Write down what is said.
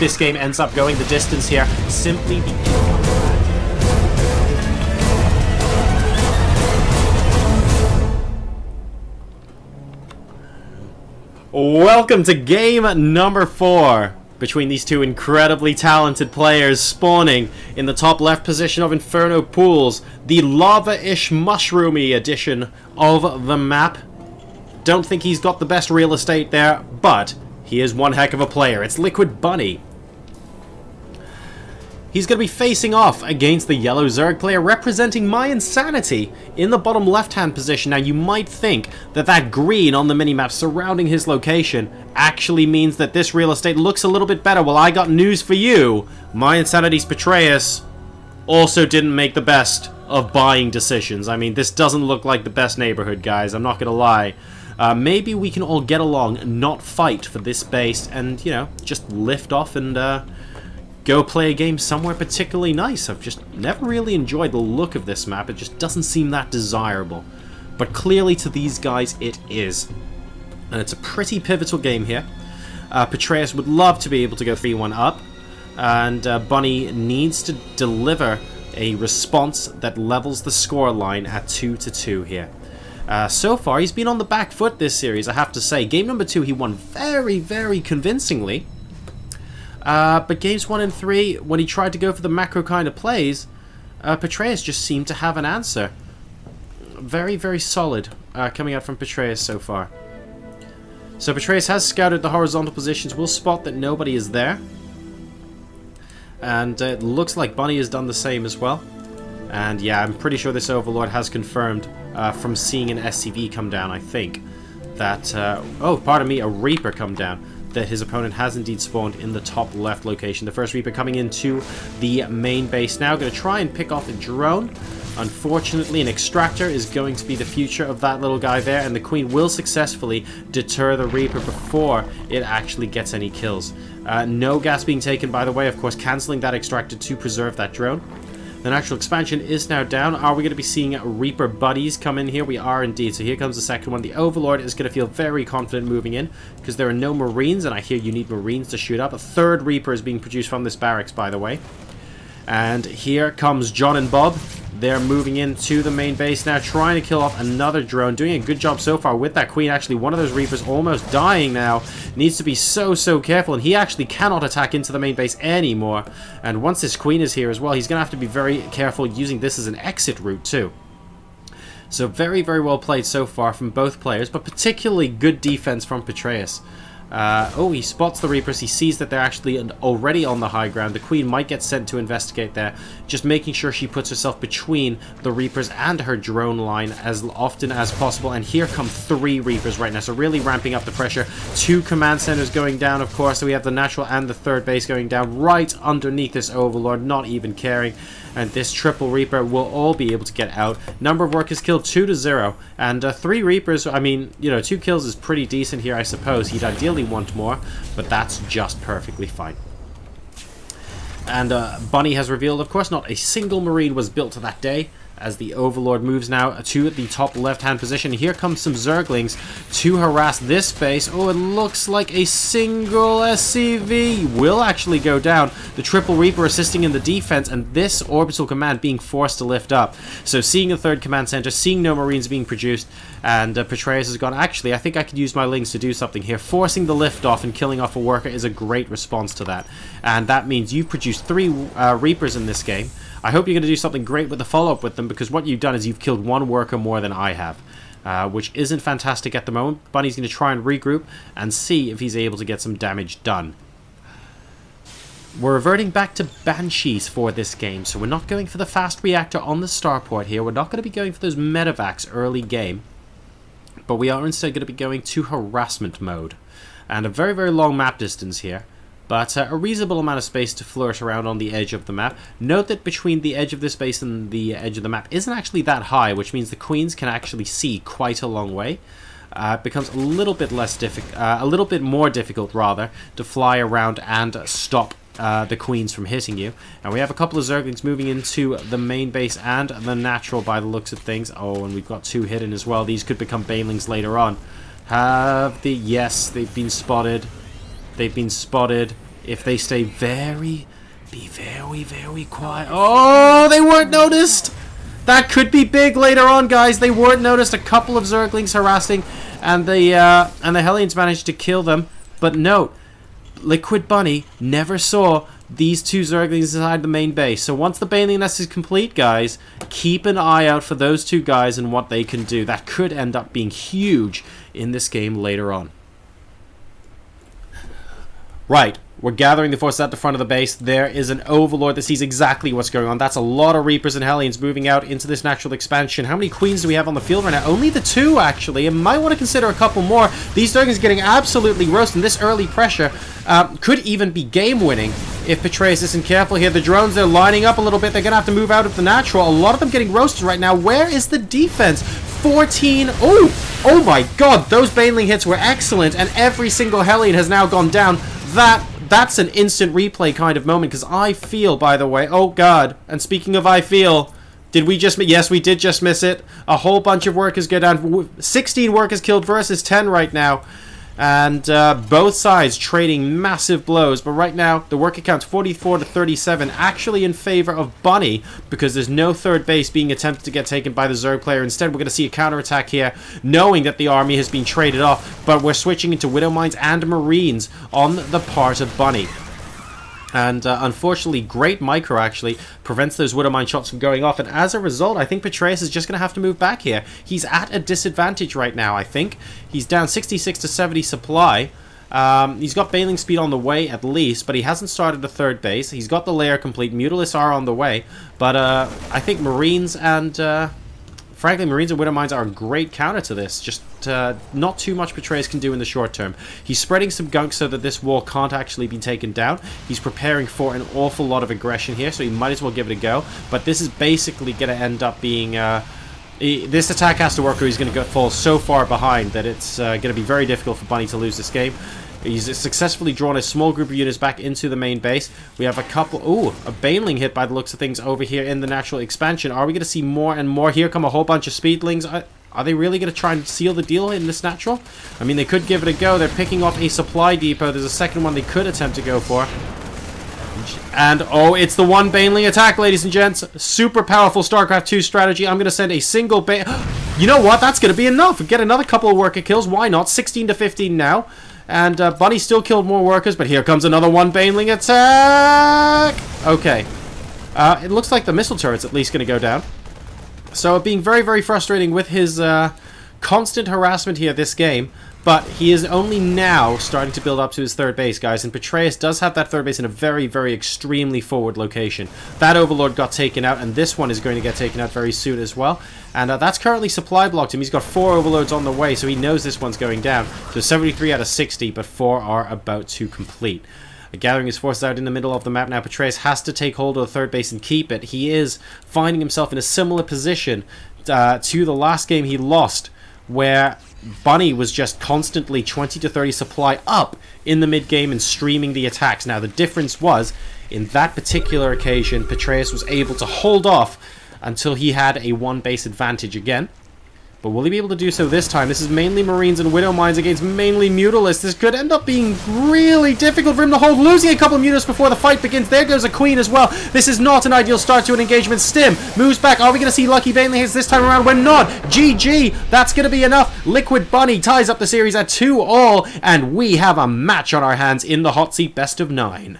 this game ends up going the distance here, simply because... Welcome to game number 4 between these two incredibly talented players spawning in the top left position of Inferno Pools, the lava-ish mushroomy edition of the map. Don't think he's got the best real estate there, but he is one heck of a player. It's Liquid Bunny. He's going to be facing off against the yellow Zerg player representing mYinsanity in the bottom left-hand position. Now, you might think that that green on the minimap surrounding his location actually means that this real estate looks a little bit better. Well, I got news for you. mYinsanity's Petraeus also didn't make the best of buying decisions. I mean, this doesn't look like the best neighborhood, guys. I'm not going to lie. Maybe we can all get along and not fight for this base and, you know, just lift off and... go play a game somewhere particularly nice. I've just never really enjoyed the look of this map. It just doesn't seem that desirable. But clearly to these guys it is. And it's a pretty pivotal game here. Petraeus would love to be able to go 3-1 up. And Bunny needs to deliver a response that levels the score line at 2-2 here. So far he's been on the back foot this series, I have to say. Game number 2 he won very, very convincingly. But games 1 and 3, when he tried to go for the macro kind of plays, Petraeus just seemed to have an answer. Very, very solid coming out from Petraeus so far. So Petraeus has scouted the horizontal positions. We'll spot that nobody is there. And it looks like Bunny has done the same as well. And yeah, I'm pretty sure this Overlord has confirmed from seeing an SCV come down, I think, that... oh, pardon me, a Reaper come down. That his opponent has indeed spawned in the top left location. The first Reaper coming into the main base now. Going to try and pick off a drone. Unfortunately, an extractor is going to be the future of that little guy there, and the Queen will successfully deter the Reaper before it actually gets any kills. No gas being taken, by the way, of course, cancelling that extractor to preserve that drone. The natural expansion is now down. Are we going to be seeing Reaper buddies come in here? We are indeed. So here comes the second one. The Overlord is going to feel very confident moving in because there are no Marines, and I hear you need Marines to shoot up. A third Reaper is being produced from this barracks, by the way. And here comes John and Bob. They're moving into the main base now, trying to kill off another drone. Doing a good job so far with that Queen. Actually, one of those Reapers almost dying now. Needs to be so careful, and he actually cannot attack into the main base anymore. And once this Queen is here as well, he's going to have to be very careful using this as an exit route too. So very, very well played so far from both players, but particularly good defense from Petraeus. Oh, he spots the Reapers. He sees that they're actually already on the high ground. The Queen might get sent to investigate there, just making sure she puts herself between the Reapers and her drone line as often as possible. And here come 3 Reapers right now, so really ramping up the pressure. 2 command centers going down, of course. So we have the natural and the third base going down right underneath this Overlord, not even caring. And this triple Reaper will all be able to get out. Number of workers killed 2-0. And 3 Reapers, I mean, you know, 2 kills is pretty decent here, I suppose. He'd ideally want more, but that's just perfectly fine. And Bunny has revealed, of course, not a single Marine was built that day, as the Overlord moves now to the top left-hand position. Here comes some Zerglings to harass this base. Oh, it looks like a single SCV will actually go down. The triple Reaper assisting in the defense, and this orbital command being forced to lift up. So seeing a third command center, seeing no Marines being produced, and Petraeus has gone, actually, I think I could use my Lings to do something here. Forcing the lift off and killing off a worker is a great response to that. And that means you've produced 3 Reapers in this game. I hope you're going to do something great with the follow-up with them, because what you've done is you've killed 1 worker more than I have, which isn't fantastic at the moment. Bunny's going to try and regroup and see if he's able to get some damage done. We're reverting back to Banshees for this game, so we're not going for the fast reactor on the starport here. We're not going to be going for those medevacs early game, but we are instead going to be going to harassment mode. And a very, very long map distance here. But a reasonable amount of space to flourish around on the edge of the map. Note that between the edge of this base and the edge of the map isn't actually that high, which means the Queens can actually see quite a long way. It becomes a little bit less difficult, a little bit more difficult rather, to fly around and stop the Queens from hitting you. And we have a couple of Zerglings moving into the main base and the natural by the looks of things. Oh, and we've got 2 hidden as well. These could become Banelings later on. Yes, they've been spotted. They've been spotted. if they stay very quiet. Oh, they weren't noticed! That could be big later on, guys. They weren't noticed. A couple of Zerglings harassing, and the Hellions managed to kill them. But note, Liquid Bunny never saw these two Zerglings inside the main base. So once the Baneling Nest is complete, guys, keep an eye out for those two guys and what they can do. That could end up being huge in this game later on. Right. We're gathering the forces at the front of the base. There is an Overlord that sees exactly what's going on. That's a lot of Reapers and Hellions moving out into this natural expansion. How many Queens do we have on the field right now? Only the 2, actually. And might want to consider a couple more. These Dragons getting absolutely roasted. This early pressure could even be game-winning if Petraeus isn't careful here. The drones, they're lining up a little bit. They're going to have to move out of the natural. A lot of them getting roasted right now. Where is the defense? 14. Oh my god. Those Baneling hits were excellent. And every single Hellion has now gone down. That's an instant replay kind of moment, because I feel, by the way, oh god, and speaking of I feel, did we just, yes, we did just miss it. A whole bunch of workers go down. 16 workers killed versus 10 right now. And both sides trading massive blows. But right now, the worker count's 44 to 37, actually in favor of Bunny, because there's no third base being attempted to get taken by the Zerg player. Instead, we're going to see a counterattack here, knowing that the army has been traded off. But we're switching into Widow Mines and Marines on the part of Bunny. And unfortunately, great micro actually prevents those Widow Mine shots from going off. And as a result, I think Petraeus is just going to have to move back here. He's at a disadvantage right now, I think. He's down 66 to 70 supply. He's got Baneling speed on the way at least, but he hasn't started a third base. He's got the layer complete. Mutalisks are on the way. But I think Marines and... frankly, Marines and Widow Mines are a great counter to this. Just not too much Petraeus can do in the short term. He's spreading some gunk so that this wall can't actually be taken down. He's preparing for an awful lot of aggression here, so he might as well give it a go. But this is basically going to end up being... this attack has to work or he's going to fall so far behind that it's going to be very difficult for Bunny to lose this game. He's successfully drawn a small group of units back into the main base. We have a couple... Ooh, a Baneling hit by the looks of things over here in the natural expansion. Are we going to see more and more? Here come a whole bunch of Speedlings. Are they really going to try and seal the deal in this natural? I mean, they could give it a go. They're picking off a supply depot. There's a second one they could attempt to go for. And, oh, it's the one Baneling attack, ladies and gents. Super powerful StarCraft 2 strategy. I'm going to send a single You know what? That's going to be enough. Get another couple of worker kills. Why not? 16 to 15 now. And Bunny still killed more workers, but here comes another one Baneling attack! Okay. It looks like the missile turret's at least going to go down. So being very, very frustrating with his constant harassment here this game. But he is only now starting to build up to his third base, guys. And Petraeus does have that third base in a very, very extremely forward location. That Overlord got taken out, and this one is going to get taken out very soon as well. And that's currently supply blocked him. He's got 4 Overlords on the way, so he knows this one's going down. So 73 out of 60, but 4 are about to complete. Gathering his forces out in the middle of the map now, Petraeus has to take hold of the third base and keep it. He is finding himself in a similar position to the last game he lost, where Bunny was just constantly 20 to 30 supply up in the mid-game and streaming the attacks. Now, the difference was, in that particular occasion, Petraeus was able to hold off until he had a 1-base advantage again. But will he be able to do so this time? This is mainly Marines and Widow Mines against mainly Mutalisks. This could end up being really difficult for him to hold, losing a couple of Mutalisks before the fight begins. There goes a Queen as well. This is not an ideal start to an engagement. Stim moves back. Are we going to see Lucky Baneling hits this time around? We're not. GG. That's going to be enough. Liquid Bunny ties up the series at 2-all, and we have a match on our hands in the hot seat best of 9.